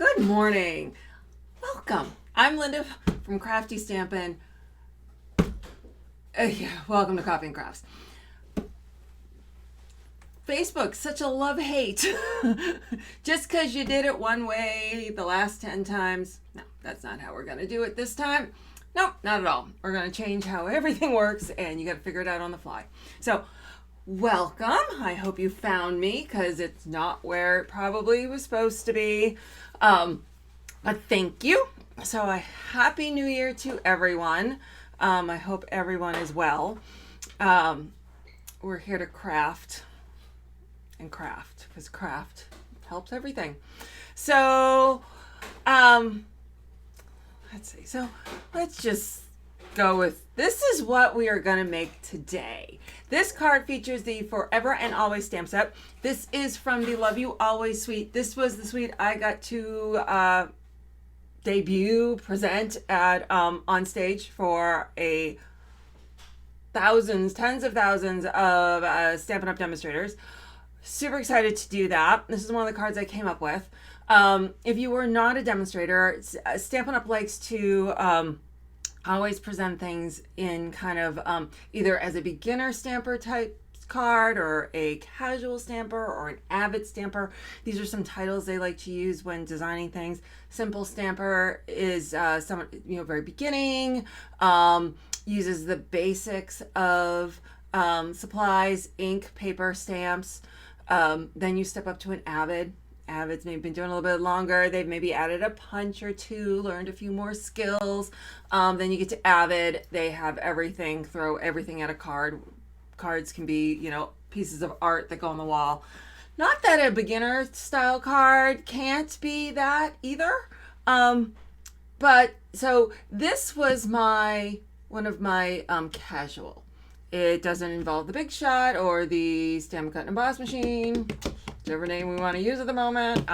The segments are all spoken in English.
Good morning. Welcome. I'm Linda from Crafty Stampin'. Welcome to Coffee and Crafts. Facebook, such a love-hate. Just because you did it one way the last 10 times. No, that's not how we're going to do it this time. Nope, not at all. We're going to change how everything works, and you got to figure it out on the fly. So, welcome. I hope you found me because it's not where it probably was supposed to be. But thank you. So a happy new year to everyone. I hope everyone is well. We're here to craft and craft because craft helps everything. So, let's see. So let's just go with, this is what we are going to make today. This card features the Forever and Always stamp set. This is from the Love You Always suite. This was the suite I got to present at on stage for tens of thousands of Stampin' Up demonstrators. Super excited to do that. This is one of the cards I came up with. If you were not a demonstrator, Stampin' Up likes to always present things in kind of either as a beginner stamper type card or a casual stamper or an avid stamper. These are some titles they like to use when designing things. Simple stamper is someone, very beginning, uses the basics of supplies, ink, paper, stamps. Then you step up to an avid. Avids maybe been doing a little bit longer. They've maybe added a punch or two, learned a few more skills. Then you get to avid. They have everything, throw everything at a card. Cards can be, pieces of art that go on the wall. Not that a beginner style card can't be that either. But so this was one of my casual. It doesn't involve the Big Shot or the Stampin' Cut and Emboss machine, whichever name we want to use at the moment.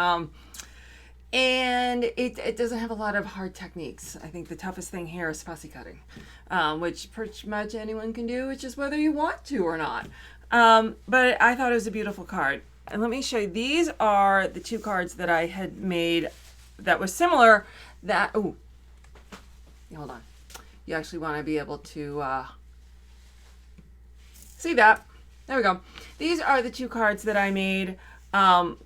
And it doesn't have a lot of hard techniques. I think the toughest thing here is fussy cutting, which pretty much anyone can do. It's just whether you want to or not. But I thought it was a beautiful card. And let me show you. These are the two cards that I had made that was similar. Hold on. You actually want to be able to see that. There we go. These are the two cards that I made that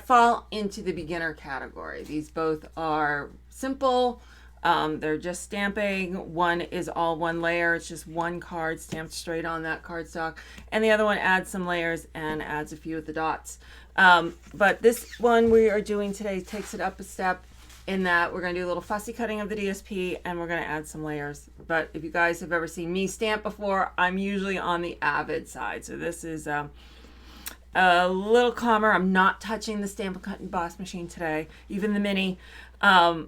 fall into the beginner category. These both are simple. They're just stamping. One is all one layer. It's just one card stamped straight on that cardstock. And the other one adds some layers and adds a few of the dots. But this one we are doing today takes it up a step in that we're going to do a little fussy cutting of the DSP and we're going to add some layers. But if you guys have ever seen me stamp before, I'm usually on the avid side. So this is a little calmer. I'm not touching the Stampin' Cut and Emboss machine today, even the mini. But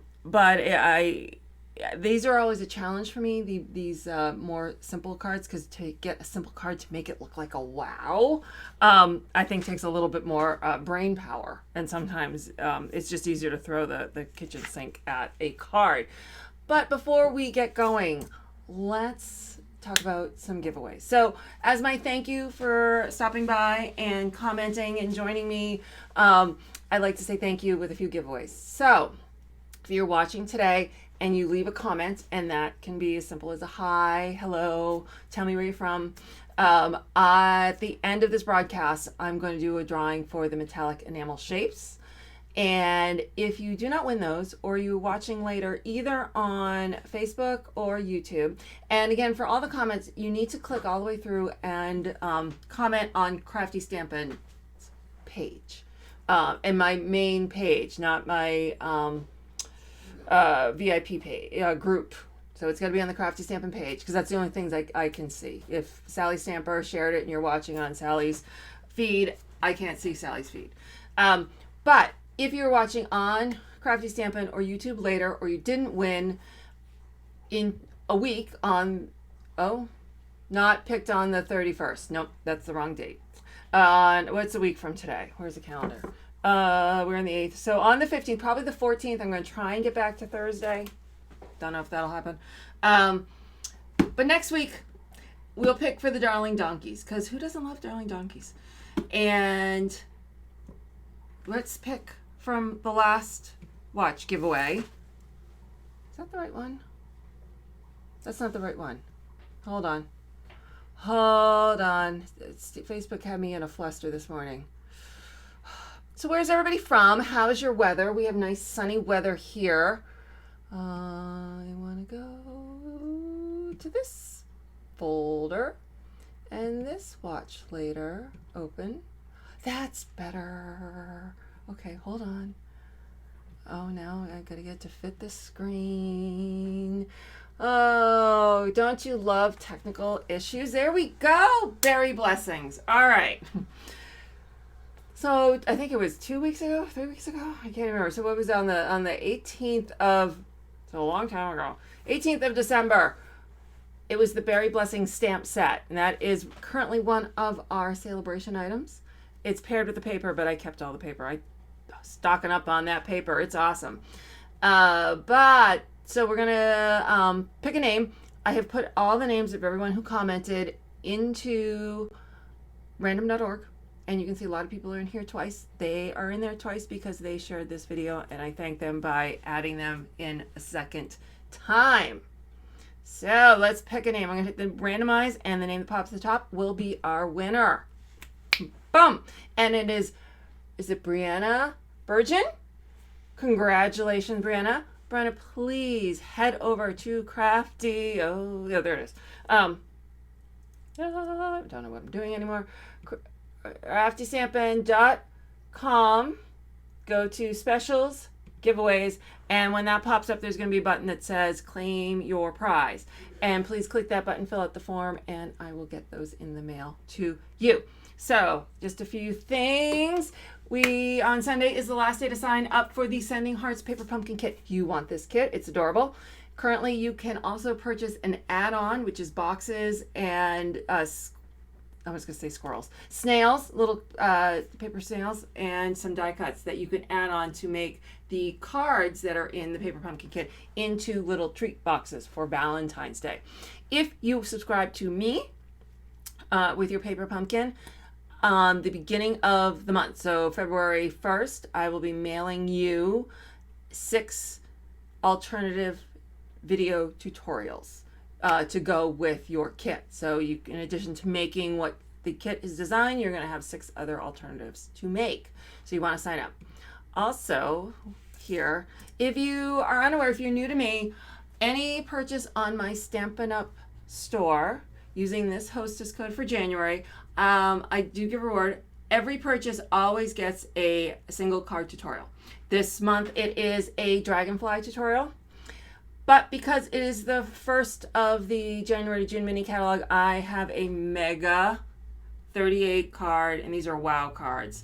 these are always a challenge for me, these more simple cards, because to get a simple card to make it look like a wow, I think takes a little bit more brain power. And sometimes it's just easier to throw the kitchen sink at a card. But before we get going, let's talk about some giveaways. So as my thank you for stopping by and commenting and joining me, I'd like to say thank you with a few giveaways. So if you're watching today and you leave a comment, and that can be as simple as a hi, hello, tell me where you're from. At the end of this broadcast, I'm going to do a drawing for the metallic enamel shapes. And if you do not win those, or you're watching later either on Facebook or YouTube, and again, for all the comments, you need to click all the way through and comment on Crafty Stampin' page. And my main page, not my VIP page, group. So it's got to be on the Crafty Stampin' page because that's the only things I can see. If Sally Stamper shared it and you're watching on Sally's feed, I can't see Sally's feed. But if you're watching on Crafty Stampin' or YouTube later, or you didn't win in a week on, not picked on the 31st. Nope, that's the wrong date. What's a week from today? Where's the calendar? We're on the 8th. So on the 15th, probably the 14th, I'm going to try and get back to Thursday. Don't know if that'll happen. But next week, we'll pick for the Darling Donkeys, because who doesn't love Darling Donkeys? And let's pick from the last watch giveaway. Is that the right one? That's not the right one. Hold on. Hold on. Facebook had me in a fluster this morning. So where's everybody from? How's your weather? We have nice sunny weather here. I want to go to this folder and this watch later. Open. That's better. Okay, hold on. Oh, now I gotta get to fit the screen. Oh, don't you love technical issues? There we go. Berry blessings. All right. So I think it was 2 weeks ago, 3 weeks ago. I can't remember. So what was on the 18th of, so a long time ago, 18th of December. It was the Berry Blessing stamp set, and that is currently one of our celebration items. It's paired with the paper, but I kept all the paper. I stocking up on that paper. It's awesome. But so we're gonna pick a name. I have put all the names of everyone who commented into random.org, and you can see a lot of people are in here twice. They are in there twice because they shared this video, and I thank them by adding them in a second time. So let's pick a name. I'm gonna hit the randomize, and the name that pops at the top will be our winner. Boom! And it is it Brianna Virgin? Congratulations, Brianna. Brianna, please head over to Crafty. Oh, yeah, there it is. I don't know what I'm doing anymore. CraftyStampin.com. Go to specials, giveaways, and when that pops up, there's going to be a button that says claim your prize. And please click that button, fill out the form, and I will get those in the mail to you. So, just a few things. On Sunday is the last day to sign up for the Sending Hearts Paper Pumpkin Kit. You want this kit. It's adorable. Currently, you can also purchase an add-on, which is boxes and, I was going to say squirrels. Snails, little paper snails, and some die cuts that you can add on to make the cards that are in the Paper Pumpkin Kit into little treat boxes for Valentine's Day. If you subscribe to me with your Paper Pumpkin, the beginning of the month, so February 1st, I will be mailing you 6 alternative video tutorials to go with your kit. So you, in addition to making what the kit is designed, you're going to have 6 other alternatives to make. So you want to sign up. Also, here, if you are unaware, if you're new to me, any purchase on my Stampin' Up store using this Hostess code for January, I do give a reward. Every purchase always gets a single card tutorial. This month it is a dragonfly tutorial, but because it is the first of the January to June mini catalog, I have a mega 38 card, and these are wow cards,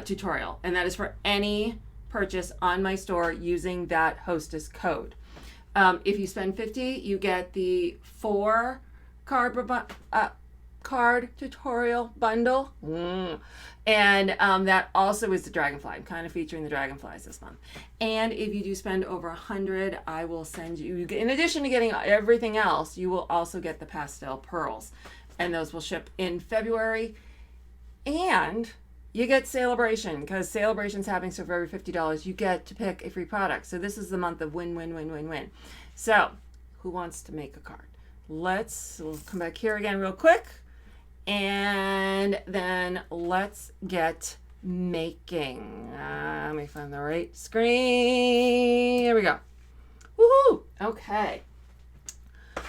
tutorial, and that is for any purchase on my store using that Hostess code. If you spend $50, you get the 4 card tutorial bundle, and that also is the dragonfly. I'm kind of featuring the dragonflies this month. And if you do spend over $100, I will send you, in addition to getting everything else, you will also get the pastel pearls, and those will ship in February. And you get Celebration, because Celebration's happening, so for every $50 you get to pick a free product. So this is the month of win, win, win, win, win. So who wants to make a card? We'll come back here again real quick, and then let's get making. Let me find the right screen. There we go. Woohoo! Okay.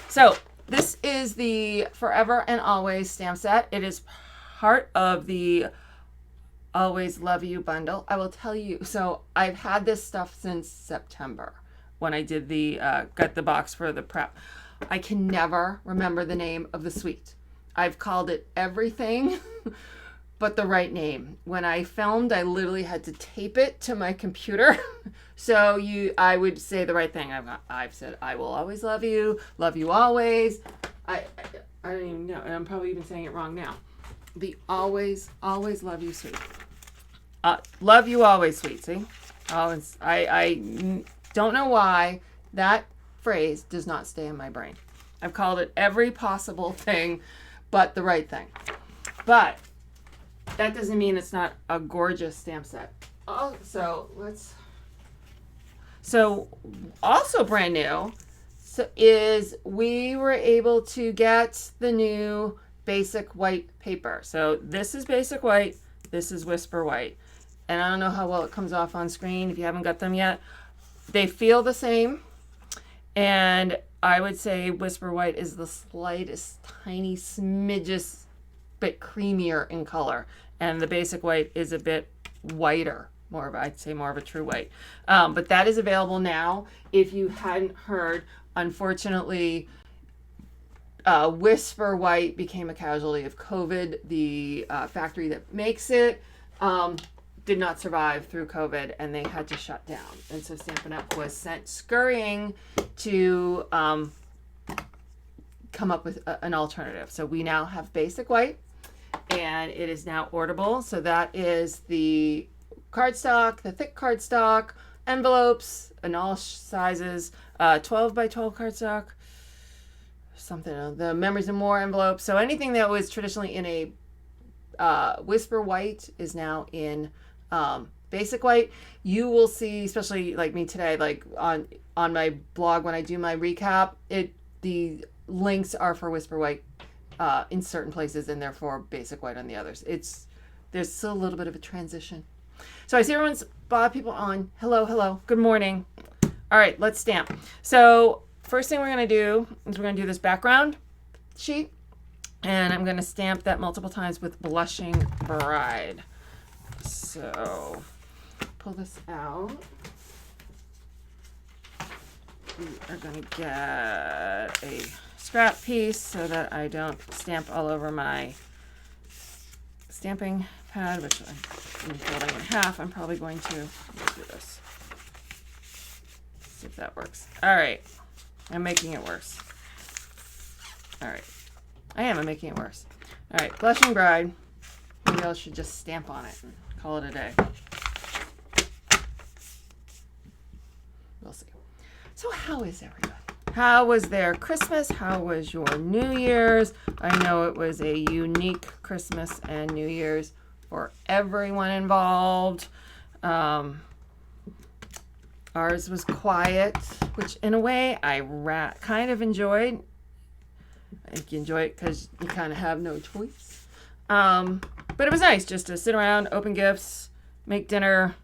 So this is the Forever and Always stamp set. It is part of the Always Love You bundle. I will tell you, so I've had this stuff since September when I did got the box for the prep. I can never remember the name of the suite. I've called it everything but the right name. When I filmed, I literally had to tape it to my computer so I would say the right thing. I've said, I will always love you always. I don't even know, and I'm probably even saying it wrong now. The always love you suite. Love you always suite, see? Always. I don't know why that phrase does not stay in my brain. I've called it every possible thing but the right thing. But that doesn't mean it's not a gorgeous stamp set. So also brand new is we were able to get the new basic white paper. So this is basic white, this is whisper white. And I don't know how well it comes off on screen if you haven't got them yet. They feel the same. And I would say whisper white is the slightest, tiny smidges bit creamier in color. And the basic white is a bit whiter. I'd say more of a true white. But that is available now. If you hadn't heard, unfortunately, Whisper White became a casualty of COVID. The factory that makes it did not survive through COVID, and they had to shut down. And so Stampin' Up! Was sent scurrying to come up with an alternative. So we now have Basic White, and it is now orderable. So that is the cardstock, the thick cardstock, envelopes in all sizes, 12 by 12 cardstock, something, the Memories and More envelopes. So anything that was traditionally in a Whisper White is now in Basic White. You will see, especially like me today, like on my blog when I do my recap, the links are for Whisper White in certain places and therefore Basic White on the others. There's still a little bit of a transition. So I see a lot of people on. Hello, good morning. All right, let's stamp. So first thing we're gonna do is we're gonna do this background sheet, and I'm gonna stamp that multiple times with Blushing Bride. So pull this out. We are gonna get a scrap piece so that I don't stamp all over my stamping pad, which I'm folding in half. I'm probably going to do this. See if that works. All right, I'm making it worse. All right, I'm making it worse. All right, Blushing Bride. Maybe I should just stamp on it and call it a day. We'll see. So how is everybody? How was their Christmas? How was your New Year's? I know it was a unique Christmas and New Year's for everyone involved. Ours was quiet, which in a way I kind of enjoyed. I think you enjoy it because you kind of have no choice. But it was nice just to sit around, open gifts, make dinner,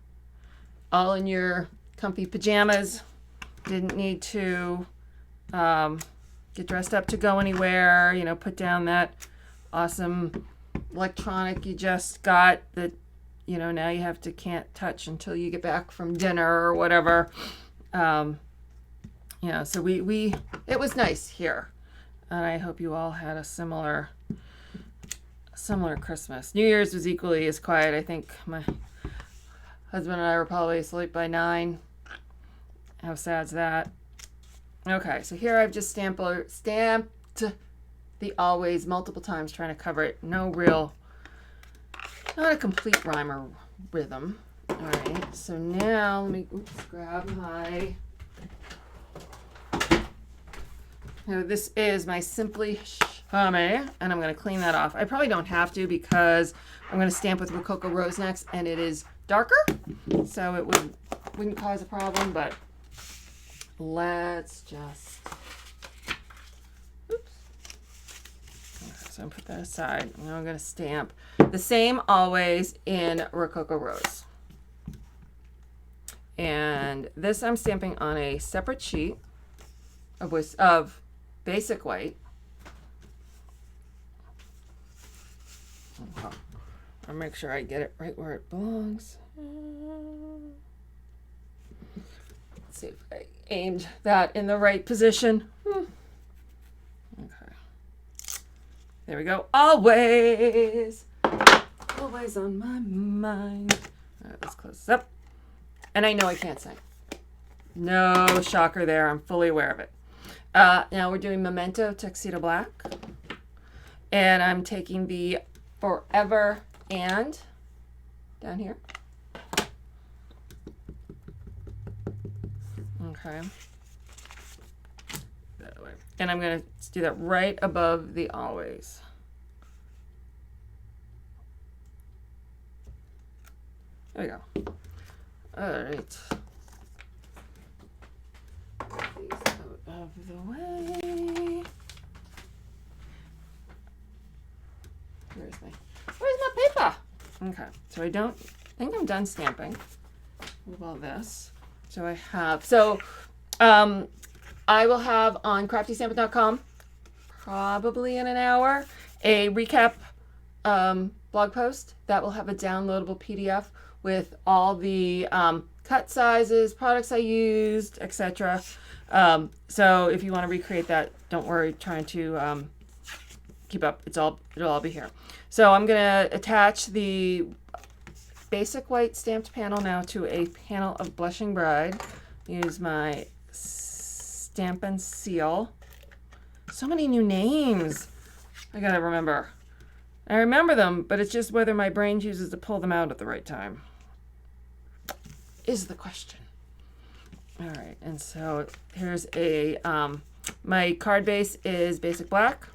all in your comfy pajamas. Didn't need to get dressed up to go anywhere, put down that awesome electronic you just got that, now you can't touch until you get back from dinner or whatever. So it was nice here. And I hope you all had a similar Christmas. New Year's was equally as quiet. I think my husband and I were probably asleep by 9. How sad's that? Okay, so here I've just stamped the Always multiple times, trying to cover it. Not a complete rhyme or rhythm. All right, so now let me grab my. Now this is my Simply Charmé, and I'm going to clean that off. I probably don't have to because I'm going to stamp with Rococo Rose next, and it is darker, so it wouldn't cause a problem, but let's just, oops. Okay, so I'm going to put that aside. Now I'm going to stamp the same Always in Rococo Rose. And this I'm stamping on a separate sheet of Basic White. I'll make sure I get it right where it belongs. Let's see if I aimed that in the right position. Okay. There we go. Always on my mind. All right, let's close this up. And I know I can't sing. No shocker there. I'm fully aware of it. Now we're doing Memento Tuxedo Black. And I'm taking the Forever and down here. Okay. That way. And I'm going to do that right above the Always. There we go. All right. Get these out of the way. Where's my paper? Okay, so I think I'm done stamping with all this. So I will have on craftystampin.com probably in an hour a recap blog post that will have a downloadable PDF with all the cut sizes, products I used, etc. So if you want to recreate that, don't worry trying to keep up. It'll all be here. So I'm going to attach the basic white stamped panel now to a panel of Blushing Bride. Use my Stampin' Seal. So many new names. I gotta remember. I remember them, but it's just whether my brain chooses to pull them out at the right time is the question. All right, and so here's my card base is basic black.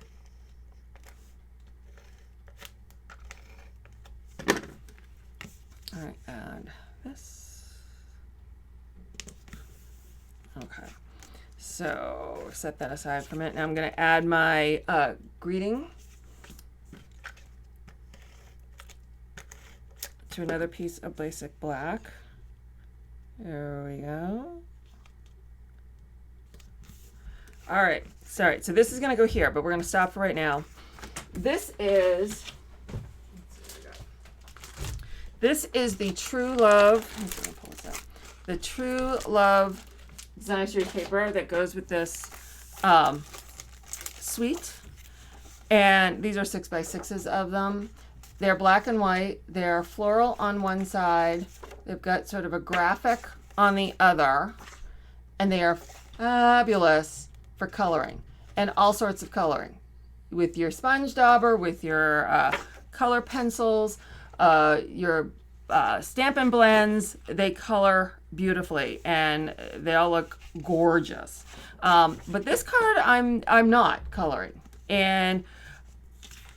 All right, add this. Okay, so set that aside for a minute. Now I'm going to add my greeting to another piece of basic black. There we go. All right, sorry. So this is going to go here, but we're going to stop for right now. This is the True Love. I'm gonna pull this out. The True Love design series paper that goes with this suite, and these are 6x6s of them. They're black and white. They're floral on one side. They've got sort of a graphic on the other, and they are fabulous for coloring and all sorts of coloring with your sponge dauber, with your color pencils, your Stampin' blends. They color beautifully and they all look gorgeous. But this card I'm not coloring, and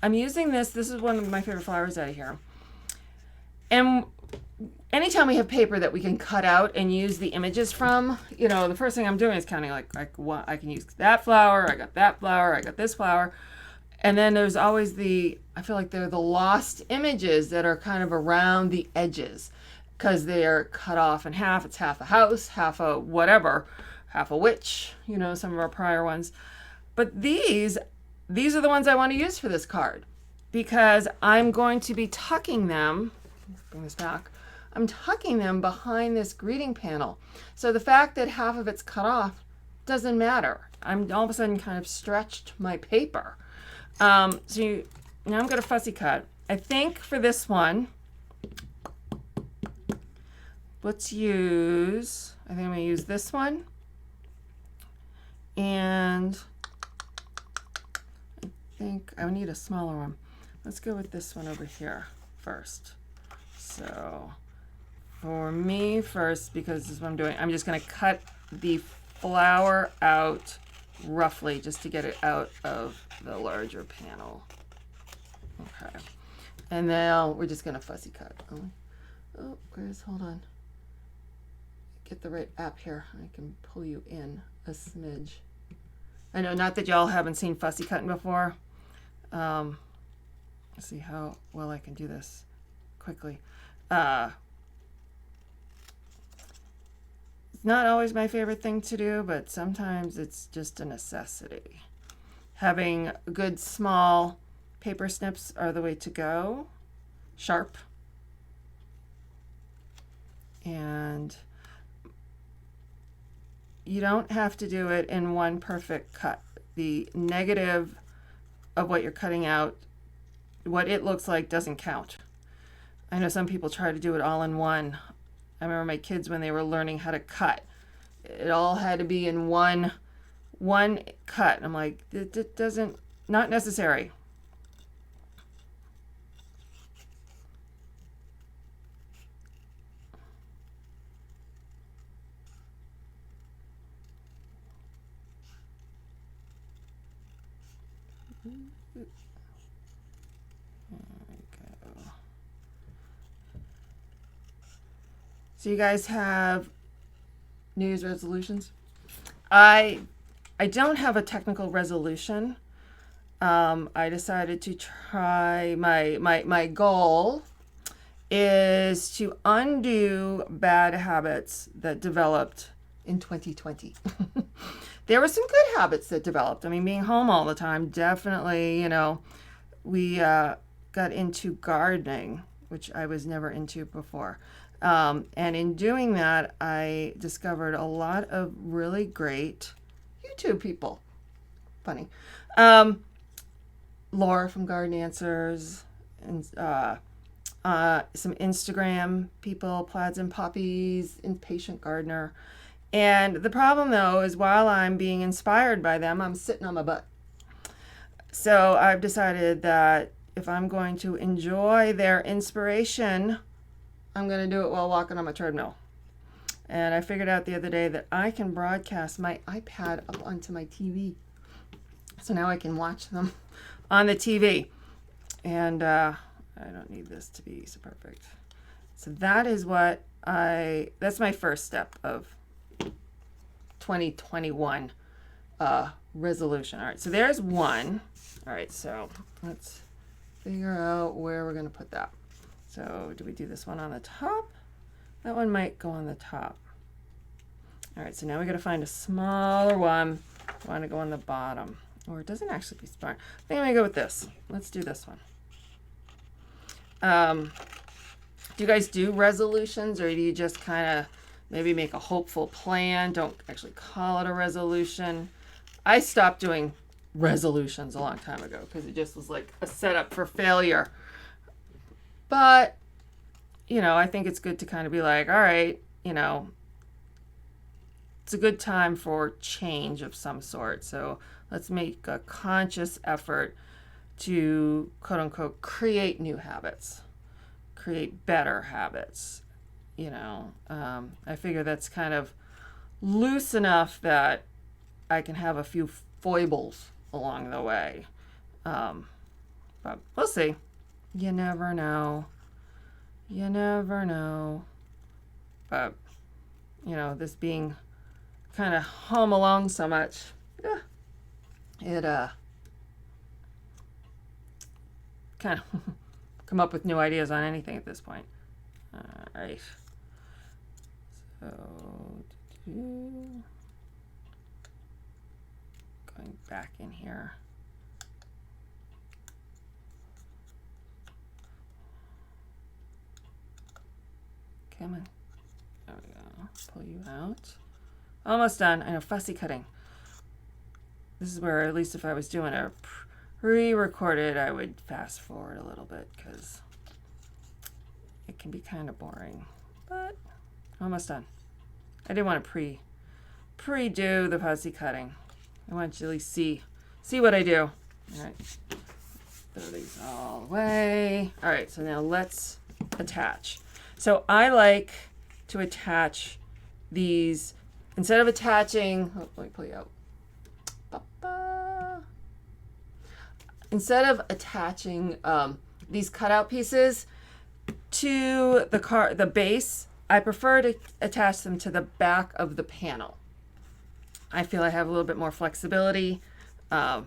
I'm using this. This is one of my favorite flowers out of here. And anytime we have paper that we can cut out and use the images from, the first thing I'm doing is counting like what I can use. That flower, I got that flower, I got this flower. And then there's always I feel like they're the lost images that are kind of around the edges because they are cut off in half. It's half a house, half a whatever, half a witch, some of our prior ones. But these are the ones I want to use for this card because I'm going to be tucking them. Let's bring this back. I'm tucking them behind this greeting panel. So the fact that half of it's cut off doesn't matter. I'm all of a sudden kind of stretched my paper. Now I'm going to fussy cut. I think for this one, I think I'm going to use this one. And I think I need a smaller one. Let's go with this one over here first. So for me first, because this is what I'm doing, I'm just going to cut the flower out roughly just to get it out of the larger panel. Okay. And now we're just going to fussy cut. Oh, hold on. Get the right app here. I can pull you in a smidge. I know, not that y'all haven't seen fussy cutting before. Let's see how well I can do this quickly. It's not always my favorite thing to do, but sometimes it's just a necessity. Having good small paper snips are the way to go. Sharp. And you don't have to do it in one perfect cut. The negative of what you're cutting out, what it looks like, doesn't count. I know some people try to do it all in one. I remember my kids when they were learning how to cut. It all had to be in one cut. I'm like, it doesn't, not necessary. So you guys have New Year's resolutions? I don't have a technical resolution. I decided to try my goal is to undo bad habits that developed in 2020. There were some good habits that developed. I mean, being home all the time, definitely, you know, we got into gardening, which I was never into before. And in doing that, I discovered a lot of really great YouTube people. Funny. Laura from Garden Answers, and some Instagram people, Plaids and Poppies, Impatient Gardener. And the problem, though, is while I'm being inspired by them, I'm sitting on my butt. So I've decided that if I'm going to enjoy their inspiration, I'm going to do it while walking on my treadmill. And I figured out the other day that I can broadcast my iPad up onto my TV. So now I can watch them on the TV. And I don't need this to be so perfect. So that is what that's my first step of 2021 resolution. All right, so there's one. All right, so let's figure out where we're going to put that. So do we do this one on the top? That one might go on the top. All right, so now we got to find a smaller one. I want to go on the bottom. Or it doesn't actually be smart. I think I'm going to go with this. Let's do this one. Do you guys do resolutions, or do you just kind of maybe make a hopeful plan? Don't actually call it a resolution. I stopped doing resolutions a long time ago because it just was like a setup for failure. But, you know, I think it's good to kind of be like, all right, you know, it's a good time for change of some sort. So let's make a conscious effort to, quote unquote, create new habits, create better habits. You know, I figure that's kind of loose enough that I can have a few foibles along the way. But we'll see. You never know. You never know. But, you know, this being kind of home alone so much, it kind of come up with new ideas on anything at this point. All right. So, going back in here. Come on. There we go. Pull you out. Almost done. I know, fussy cutting. This is where, at least if I was doing a pre-recorded, I would fast forward a little bit because it can be kind of boring. But almost done. I didn't want to pre-do the fussy cutting. I want you to at least see what I do. All right. Throw these all away. All right, so now let's attach. So I like to attach these, instead of attaching, let me pull you out. Instead of attaching these cutout pieces to the base, I prefer to attach them to the back of the panel. I feel I have a little bit more flexibility, and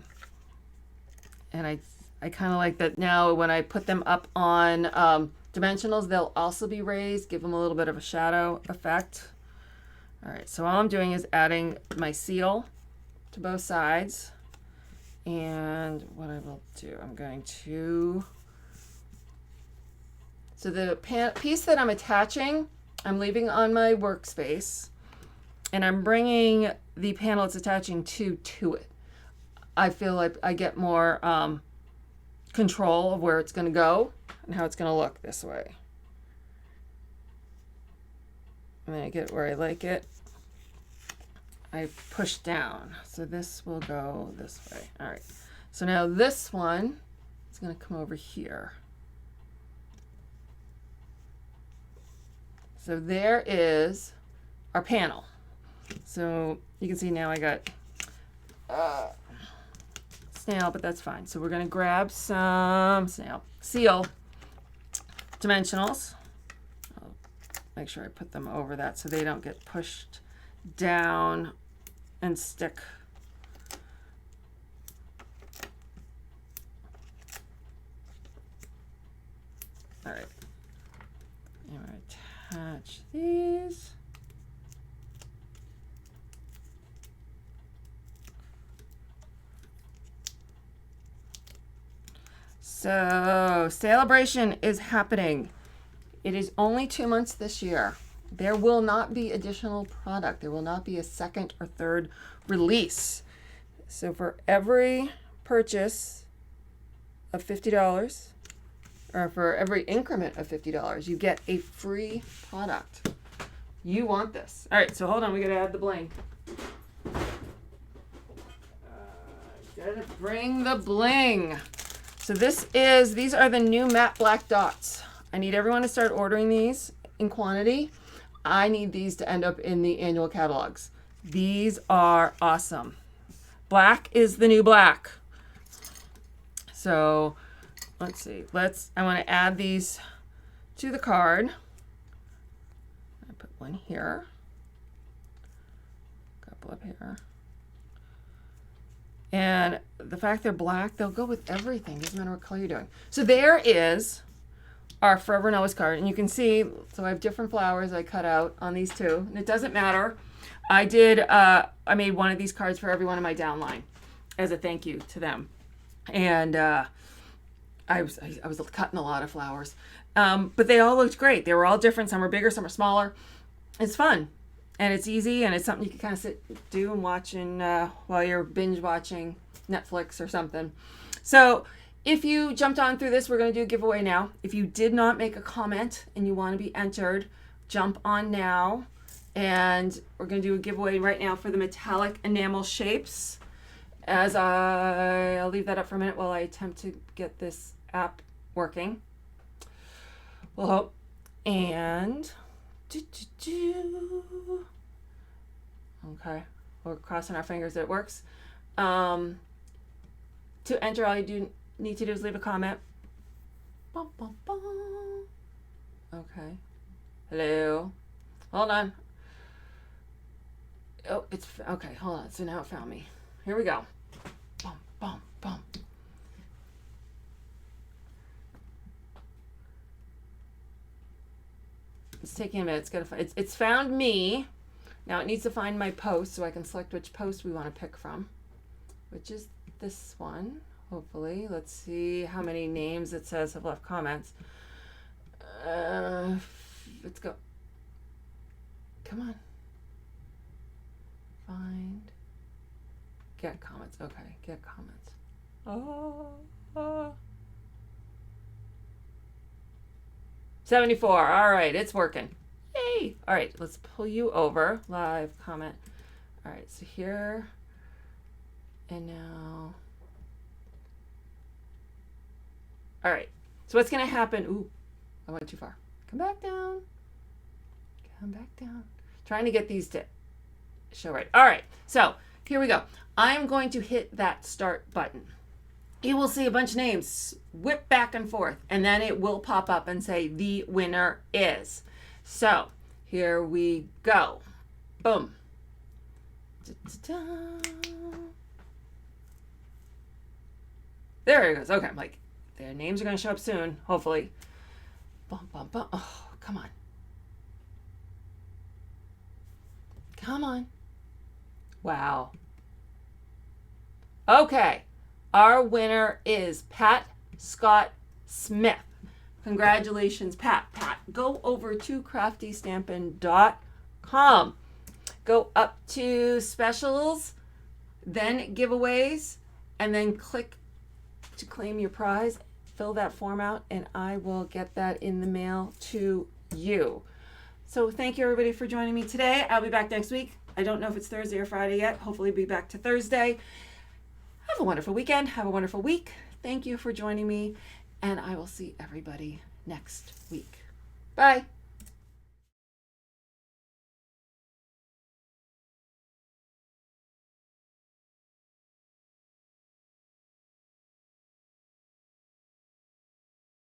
I kind of like that now when I put them up on dimensionals, they'll also be raised, give them a little bit of a shadow effect. All right, so all I'm doing is adding my seal to both sides. And what I will do, I'm going to, so the piece that I'm attaching, I'm leaving on my workspace, and I'm bringing the panel it's attaching to it. I feel like I get more control of where it's going to go and how it's going to look this way. And then I get where I like it. I push down. So this will go this way. All right. So now this one is going to come over here. So there is our panel. So you can see now I got Snail, but that's fine. So we're going to grab some Snail seal dimensionals. I'll make sure I put them over that so they don't get pushed down and stick. All right. I'm going to attach these. So, celebration is happening. It is only 2 months this year. There will not be additional product. There will not be a second or third release. So for every purchase of $50, or for every increment of $50, you get a free product. You want this. All right, so hold on. We got to add the bling. Gotta bring the bling. So these are the new matte black dots. I need everyone to start ordering these in quantity. I need these to end up in the annual catalogs. These are awesome. Black is the new black. So let's see. I want to add these to the card. I put one here. A couple up here. And the fact they're black, they'll go with everything. Doesn't matter what color you're doing. So there is our Forever Noah's card. And you can see, so I have different flowers I cut out on these two. And it doesn't matter. I made one of these cards for everyone in my downline as a thank you to them. And I was cutting a lot of flowers. But they all looked great. They were all different. Some are bigger, some are smaller. It's fun. And it's easy, and it's something you can kind of do and watch while you're binge watching Netflix or something. So if you jumped on through this, we're going to do a giveaway now. If you did not make a comment and you want to be entered, jump on now. And we're going to do a giveaway right now for the metallic enamel shapes. I'll leave that up for a minute while I attempt to get this app working. We'll hope. And... okay, we're crossing our fingers that it works. To enter, all you need to do is leave a comment. Bum, bum, bum. Okay. Hello. Hold on. Oh, it's okay. Hold on. So now it found me. Here we go. Bum, bum, bum. It's taking a minute. It's found me. Now it needs to find my post so I can select which post we want to pick from, which is this one, hopefully. Let's see how many names it says have left comments. Let's go. Come on. Find. Get comments. Okay, get comments. Oh. 74. All right, it's working. Yay. All right, let's pull you over. Live comment. All right, so here and now. All right, so what's going to happen? Ooh, I went too far. Come back down. Come back down. Trying to get these to show right. All right, so here we go. I'm going to hit that start button. You will see a bunch of names whip back and forth, and then it will pop up and say the winner is. So here we go. Boom. Da-da-da. There it goes. Okay, I'm like, their names are going to show up soon, hopefully. Bum, bum, bum. Oh, come on. Come on. Wow. Okay. Our winner is Pat Scott Smith. Congratulations, Pat. Pat, go over to craftystampin.com. Go up to specials, then giveaways, and then click to claim your prize. Fill that form out, and I will get that in the mail to you. So thank you, everybody, for joining me today. I'll be back next week. I don't know if it's Thursday or Friday yet. Hopefully, be back to Thursday. Have a wonderful weekend. Have a wonderful week. Thank you for joining me, and I will see everybody next week. Bye.